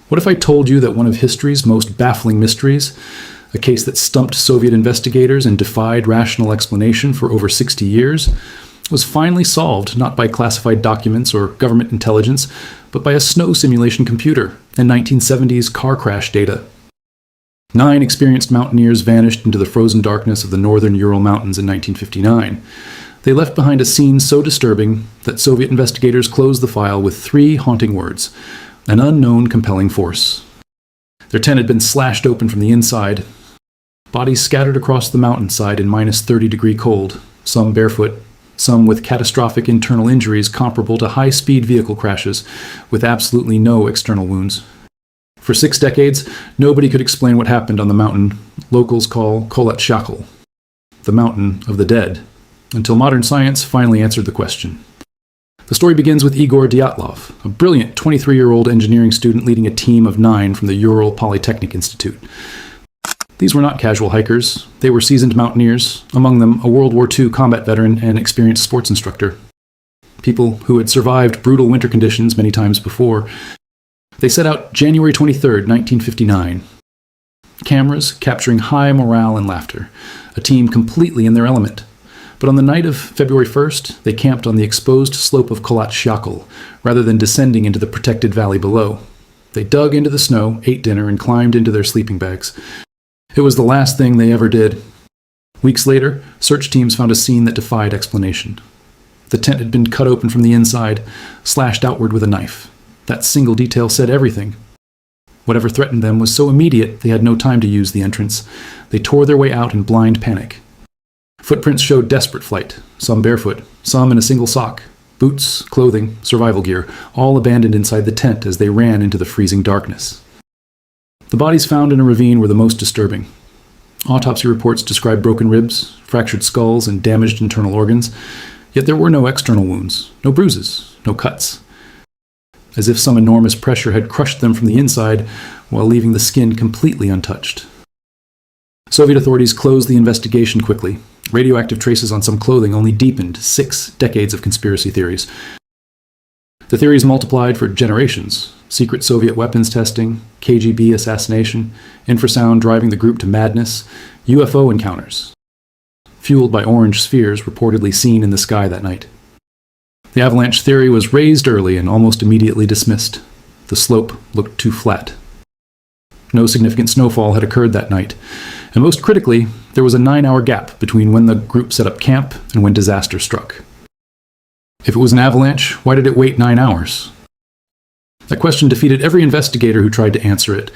What if I told you that one of history's most baffling mysteries, a case that stumped Soviet investigators and defied rational explanation for over 60 years, was finally solved not by classified documents or government intelligence, but by a snow simulation computer and 1970s car crash data? 9 experienced mountaineers vanished into the frozen darkness of the northern Ural Mountains in 1959. They left behind a scene so disturbing that Soviet investigators closed the file with 3 haunting words: an unknown compelling force. Their tent had been slashed open from the inside. Bodies scattered across the mountainside in minus 30-degree cold, some barefoot, some with catastrophic internal injuries comparable to high-speed vehicle crashes, with absolutely no external wounds. For 6 decades, nobody could explain what happened on the mountain locals call Kolat, the mountain of the dead, until modern science finally answered the question. The story begins with Igor Dyatlov, a brilliant 23-year-old engineering student leading a team of 9 from the Ural Polytechnic Institute. These were not casual hikers. They were seasoned mountaineers, among them a World War II combat veteran and experienced sports instructor. People who had survived brutal winter conditions many times before. They set out January 23, 1959. Cameras capturing high morale and laughter, a team completely in their element. But on the night of February 1st, they camped on the exposed slope of Kolat, rather than descending into the protected valley below. They dug into the snow, ate dinner, and climbed into their sleeping bags. It was the last thing they ever did. Weeks later, search teams found a scene that defied explanation. The tent had been cut open from the inside, slashed outward with a knife. That single detail said everything. Whatever threatened them was so immediate they had no time to use the entrance. They tore their way out in blind panic. Footprints showed desperate flight, some barefoot, some in a single sock. Boots, clothing, survival gear, all abandoned inside the tent as they ran into the freezing darkness. The bodies found in a ravine were the most disturbing. Autopsy reports described broken ribs, fractured skulls, and damaged internal organs, yet there were no external wounds, no bruises, no cuts. As if some enormous pressure had crushed them from the inside while leaving the skin completely untouched. Soviet authorities closed the investigation quickly. Radioactive traces on some clothing only deepened 6 decades of conspiracy theories. The theories multiplied for generations: secret Soviet weapons testing, KGB assassination, infrasound driving the group to madness, UFO encounters, fueled by orange spheres reportedly seen in the sky that night. The avalanche theory was raised early and almost immediately dismissed. The slope looked too flat. No significant snowfall had occurred that night, and most critically, there was a 9-hour gap between when the group set up camp and when disaster struck. If it was an avalanche, why did it wait 9 hours? That question defeated every investigator who tried to answer it,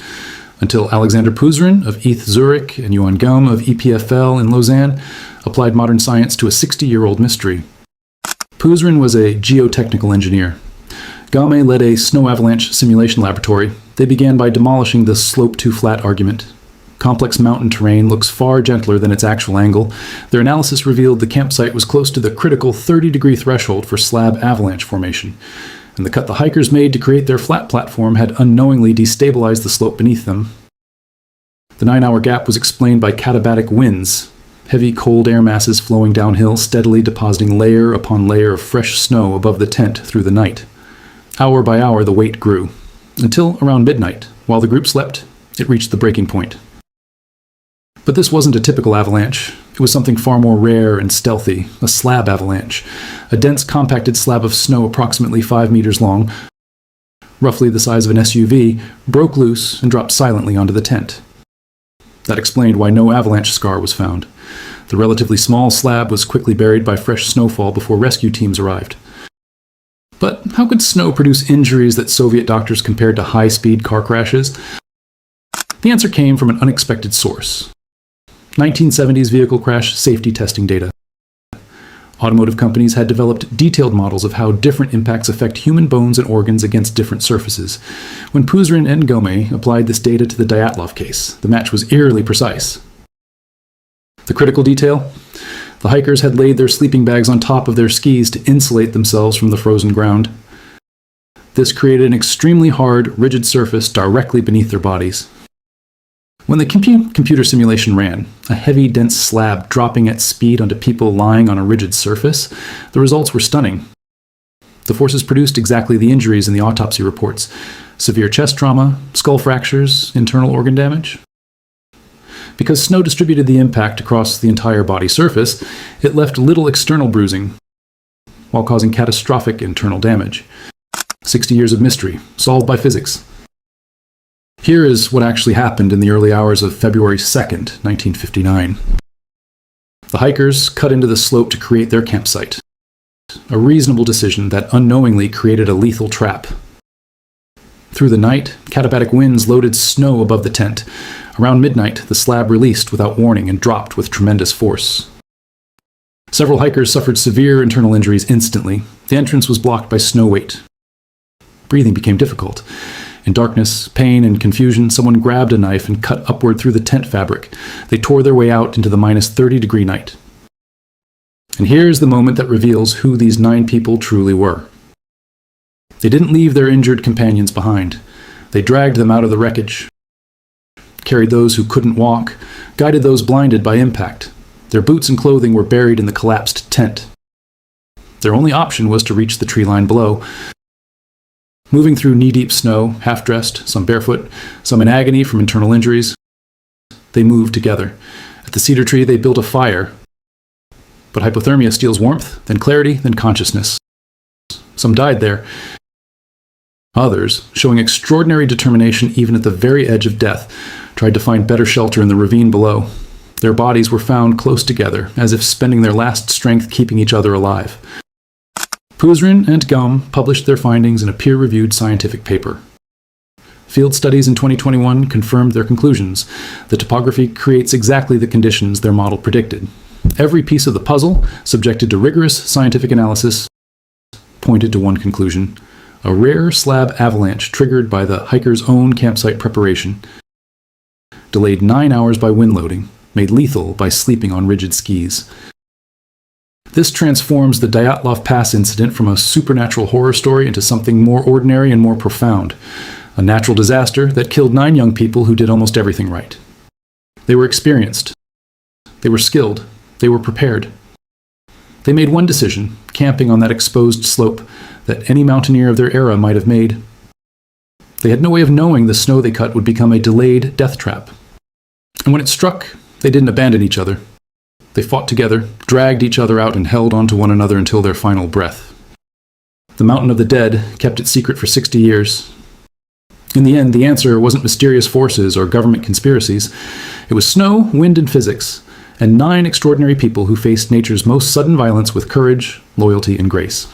until Alexander Puzrin of ETH Zurich and Yuan Gum of EPFL in Lausanne applied modern science to a 60-year-old mystery. Puzrin was a geotechnical engineer. Game led a snow avalanche simulation laboratory. They began by demolishing the slope-too-flat argument. Complex mountain terrain looks far gentler than its actual angle. Their analysis revealed the campsite was close to the critical 30-degree threshold for slab avalanche formation, and the cut the hikers made to create their flat platform had unknowingly destabilized the slope beneath them. The 9-hour gap was explained by katabatic winds, heavy cold air masses flowing downhill, steadily depositing layer upon layer of fresh snow above the tent through the night. Hour by hour, the weight grew, until around midnight, while the group slept, it reached the breaking point. But this wasn't a typical avalanche. It was something far more rare and stealthy, a slab avalanche, a dense compacted slab of snow approximately 5 meters long, roughly the size of an SUV, broke loose and dropped silently onto the tent. That explained why no avalanche scar was found. The relatively small slab was quickly buried by fresh snowfall before rescue teams arrived. But how could snow produce injuries that Soviet doctors compared to high-speed car crashes? The answer came from an unexpected source: 1970s vehicle crash safety testing data. Automotive companies had developed detailed models of how different impacts affect human bones and organs against different surfaces. When Puzrin and Gome applied this data to the Dyatlov case, the match was eerily precise. The critical detail? The hikers had laid their sleeping bags on top of their skis to insulate themselves from the frozen ground. This created an extremely hard, rigid surface directly beneath their bodies. When the computer simulation ran, a heavy, dense slab dropping at speed onto people lying on a rigid surface, the results were stunning. The forces produced exactly the injuries in the autopsy reports: severe chest trauma, skull fractures, internal organ damage. Because snow distributed the impact across the entire body surface, it left little external bruising, while causing catastrophic internal damage. 60 years of mystery, solved by physics. Here is what actually happened in the early hours of February 2nd, 1959. The hikers cut into the slope to create their campsite. A reasonable decision that unknowingly created a lethal trap. Through the night, katabatic winds loaded snow above the tent. Around midnight, the slab released without warning and dropped with tremendous force. Several hikers suffered severe internal injuries instantly. The entrance was blocked by snow weight. Breathing became difficult. In darkness, pain, and confusion, someone grabbed a knife and cut upward through the tent fabric. They tore their way out into the minus 30-degree night. And here's the moment that reveals who these 9 people truly were. They didn't leave their injured companions behind. They dragged them out of the wreckage, carried those who couldn't walk, guided those blinded by impact. Their boots and clothing were buried in the collapsed tent. Their only option was to reach the tree line below. Moving through knee-deep snow, half-dressed, some barefoot, some in agony from internal injuries, they moved together. At the cedar tree, they built a fire. But hypothermia steals warmth, then clarity, then consciousness. Some died there. Others, showing extraordinary determination even at the very edge of death, tried to find better shelter in the ravine below. Their bodies were found close together, as if spending their last strength keeping each other alive. Puzrin and Gum published their findings in a peer-reviewed scientific paper. Field studies in 2021 confirmed their conclusions. The topography creates exactly the conditions their model predicted. Every piece of the puzzle, subjected to rigorous scientific analysis, pointed to one conclusion: a rare slab avalanche triggered by the hiker's own campsite preparation, delayed 9 hours by wind loading, made lethal by sleeping on rigid skis. This transforms the Dyatlov Pass incident from a supernatural horror story into something more ordinary and more profound. A natural disaster that killed 9 young people who did almost everything right. They were experienced. They were skilled. They were prepared. They made one decision, camping on that exposed slope, that any mountaineer of their era might have made. They had no way of knowing the snow they cut would become a delayed death trap. And when it struck, they didn't abandon each other. They fought together, dragged each other out, and held on to one another until their final breath. The Mountain of the Dead kept it secret for 60 years. In the end, the answer wasn't mysterious forces or government conspiracies. It was snow, wind, and physics, and 9 extraordinary people who faced nature's most sudden violence with courage, loyalty, and grace.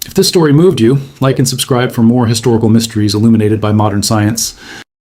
If this story moved you, like and subscribe for more historical mysteries illuminated by modern science.